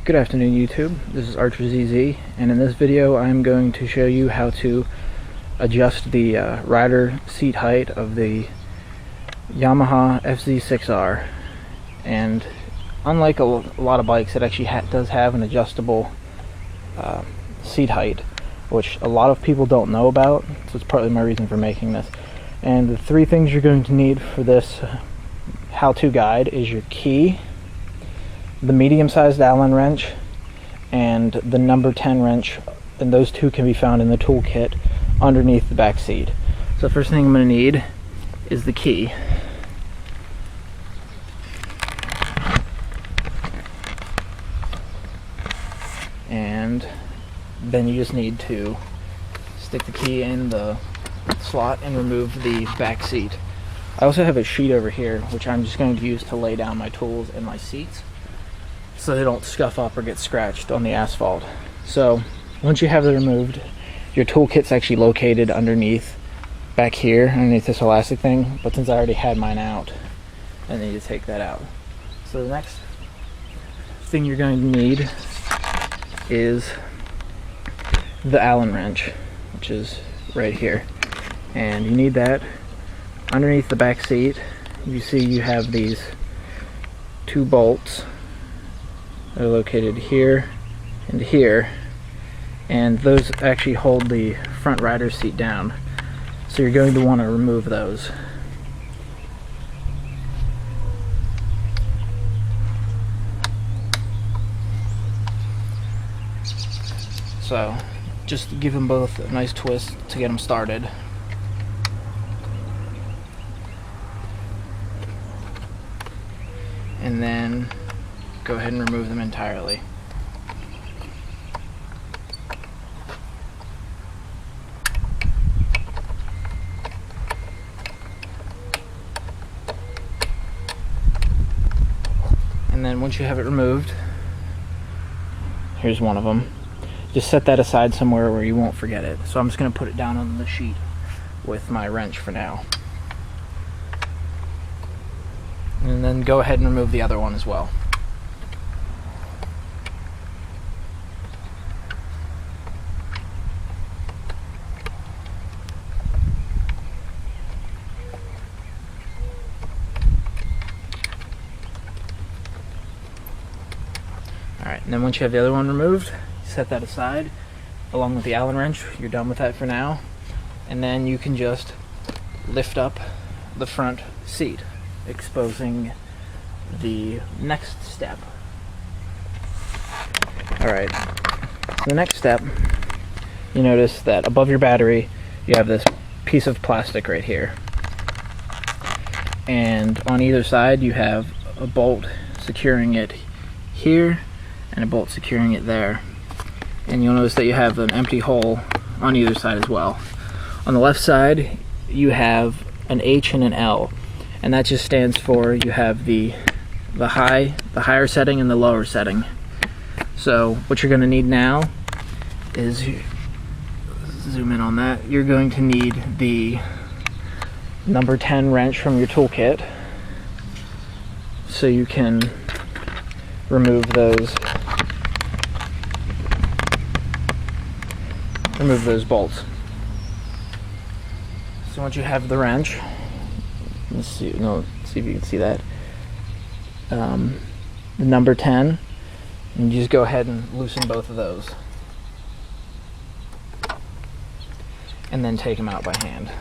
Good afternoon, YouTube. This is Archer ZZ, and in this video I'm going to show you how to adjust the rider seat height of the Yamaha FZ6R. And unlike a lot of bikes, it actually does have an adjustable seat height, which a lot of people don't know about, so it's partly my reason for making this. And the three things you're going to need for this how-to guide is your key, the medium-sized Allen wrench, and the number 10 wrench, and those two can be found in the toolkit underneath the back seat. So the first thing I'm going to need is the key. And then you just need to stick the key in the slot and remove the back seat. I also have a sheet over here which I'm just going to use to lay down my tools and my seats so they don't scuff up or get scratched on the asphalt. So once you have it removed, your toolkit's actually located underneath, back here, underneath this elastic thing, but since I already had mine out, I need to take that out. So the next thing you're going to need is the Allen wrench, which is right here. And you need that underneath the back seat. You see you have these two bolts. They're located here and here, and those actually hold the front rider seat down. So you're going to want to remove those. So just give them both a nice twist to get them started. And then go ahead and remove them entirely. And then once you have it removed, here's one of them. Just set that aside somewhere where you won't forget it. So I'm just going to put it down on the sheet with my wrench for now. And then go ahead and remove the other one as well. Alright, and then once you have the other one removed, set that aside along with the Allen wrench. You're done with that for now. And then you can just lift up the front seat, exposing the next step. Alright, so the next step, you notice that above your battery you have this piece of plastic right here, and on either side you have a bolt securing it here and a bolt securing it there, and you'll notice that you have an empty hole on either side as well. On the left side you have an H and an L, and that just stands for you have the higher setting and the lower setting. So what you're going to need now is, zoom in on that, you're going to need the number 10 wrench from your toolkit so you can remove those bolts. So once you have the wrench, let's see if you can see that, the number 10, and you just go ahead and loosen both of those and then take them out by hand.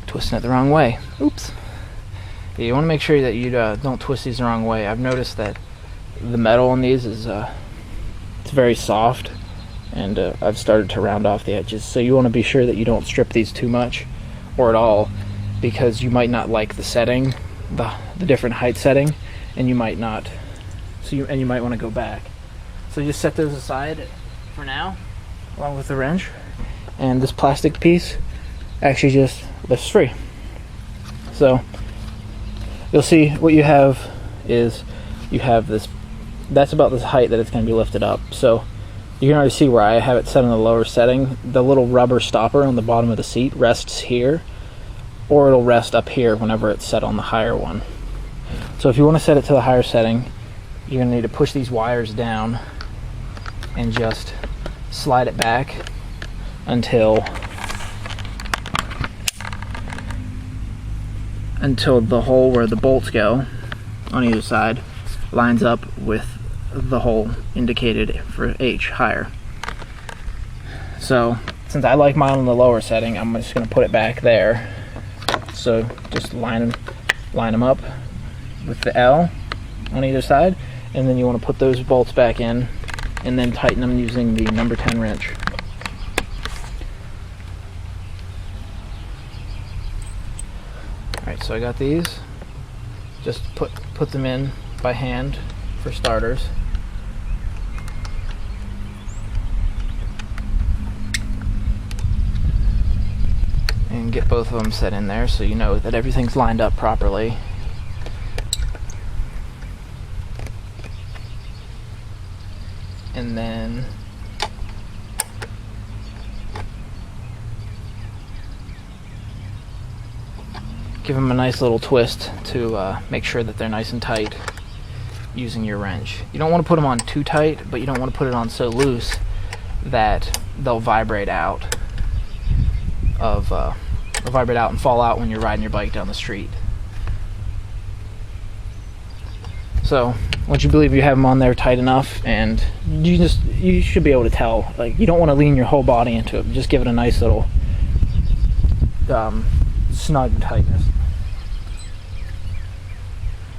Twisting it the wrong way. Oops. Yeah, you want to make sure that you don't twist these the wrong way. I've noticed that the metal on these is it's very soft, and I've started to round off the edges. So you want to be sure that you don't strip these too much or at all, because you might not like the setting, the different height setting, and you might not. You might want to go back. So just set those aside for now, along with the wrench, and this plastic piece actually just lifts free. So you'll see what you have is you have this, that's about the height that it's going to be lifted up. So you can already see where I have it set on the lower setting. The little rubber stopper on the bottom of the seat rests here, or it'll rest up here whenever it's set on the higher one. So if you want to set it to the higher setting, you're going to need to push these wires down and just slide it back until the hole where the bolts go on either side lines up with the hole indicated for H, higher. So since I like mine on the lower setting, I'm just going to put it back there. So just line them up with the L on either side, and then you want to put those bolts back in and then tighten them using the number 10 wrench. Alright, so I got these. Just put them in by hand for starters. And get both of them set in there so you know that everything's lined up properly. And then give them a nice little twist to make sure that they're nice and tight using your wrench. You don't want to put them on too tight, but you don't want to put it on so loose that they'll vibrate out and fall out when you're riding your bike down the street. So once you believe you have them on there tight enough, and you should be able to tell, like, you don't want to lean your whole body into it, just give it a nice little snug tightness.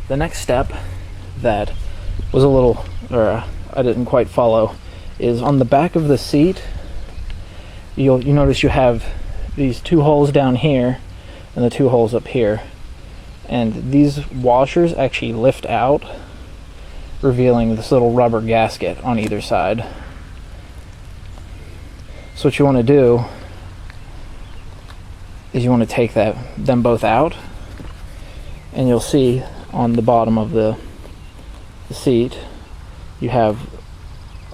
The next step that was a little, or I didn't quite follow, is on the back of the seat. You notice you have these two holes down here and the two holes up here, and these washers actually lift out, revealing this little rubber gasket on either side. So what you want to do is you want to take them both out, and you'll see on the bottom of the seat you have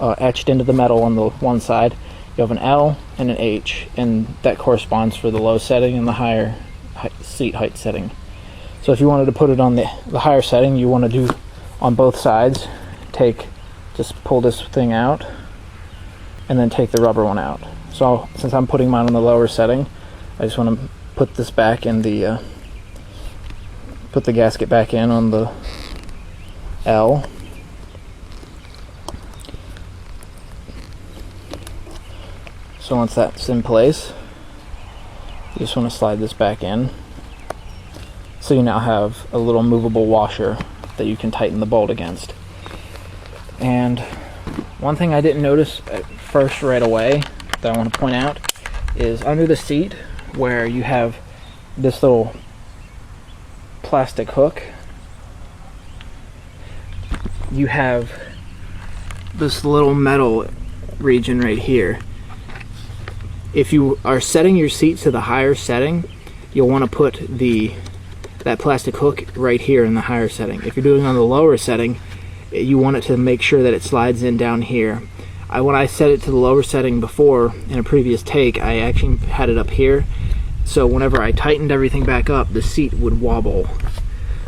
etched into the metal on the one side, you have an L and an H, and that corresponds for the low setting and the higher seat height setting. So if you wanted to put it on the higher setting, you want to do on both sides, just pull this thing out and then take the rubber one out. So since I'm putting mine on the lower setting, I just want to put this back in the put the gasket back in on the L. So once that's in place, you just want to slide this back in. So you now have a little movable washer that you can tighten the bolt against. And one thing I didn't notice at first right away that I want to point out is under the seat where you have this little plastic hook, you have this little metal region right here. If you are setting your seat to the higher setting, you'll want to put that plastic hook right here in the higher setting. If you're doing on the lower setting, you want it to make sure that it slides in down here. When I set it to the lower setting before in a previous take, I actually had it up here, so whenever I tightened everything back up, the seat would wobble.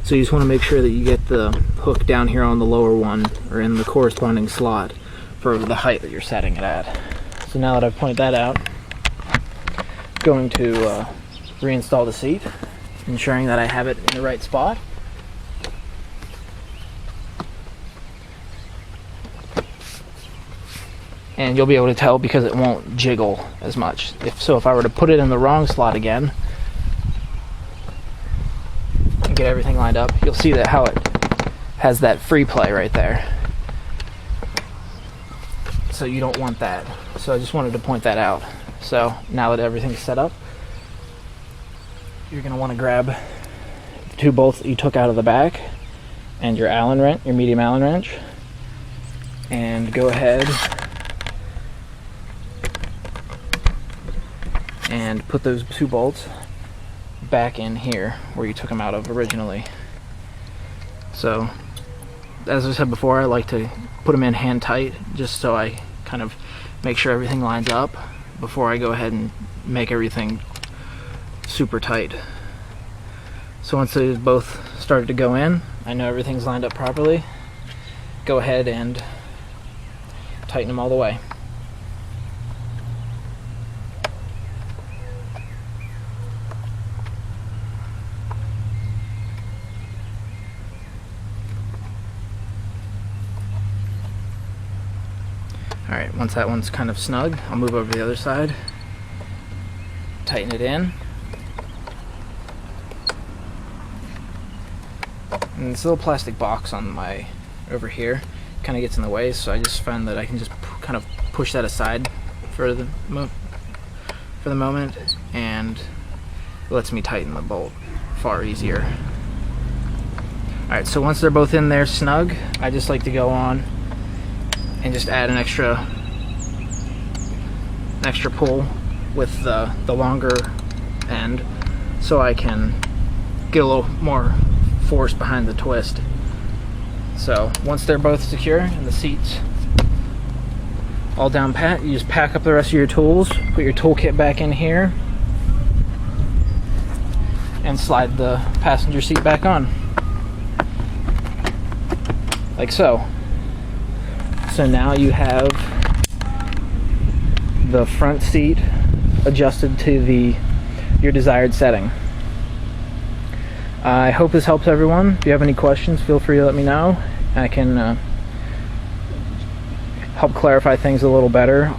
So you just want to make sure that you get the hook down here on the lower one, or in the corresponding slot for the height that you're setting it at. So now that I've pointed that out, I'm going to reinstall the seat, ensuring that I have it in the right spot. And you'll be able to tell because it won't jiggle as much. If I were to put it in the wrong slot again and get everything lined up, you'll see that how it has that free play right there. So you don't want that. So I just wanted to point that out. So now that everything's set up, you're going to want to grab the two bolts that you took out of the back and your Allen wrench, your medium Allen wrench, and go ahead and put those two bolts back in here where you took them out of originally. So as I said before, I like to put them in hand tight just so I kind of make sure everything lines up before I go ahead and make everything super tight. So once they've both started to go in, I know everything's lined up properly, go ahead and tighten them all the way. Alright, once that one's kind of snug, I'll move over to the other side, tighten it in. And this little plastic box on my over here kind of gets in the way, so I just find that I can just kind of push that aside for the moment, and it lets me tighten the bolt far easier. Alright, so once they're both in there snug, I just like to go on and just add an extra pull with the longer end, so I can get a little more force behind the twist. So once they're both secure and the seats all down pat, you just pack up the rest of your tools, put your toolkit back in here, and slide the passenger seat back on, like so. So now you have the front seat adjusted to your desired setting. I hope this helps everyone. If you have any questions, feel free to let me know. I can help clarify things a little better.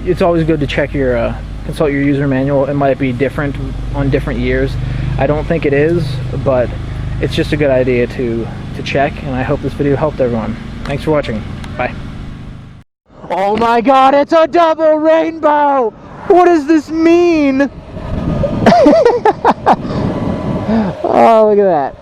It's always good to check consult your user manual. It might be different on different years. I don't think it is, but it's just a good idea to check, and I hope this video helped everyone. Thanks for watching. Bye. Oh my god, it's a double rainbow! What does this mean? Oh, look at that.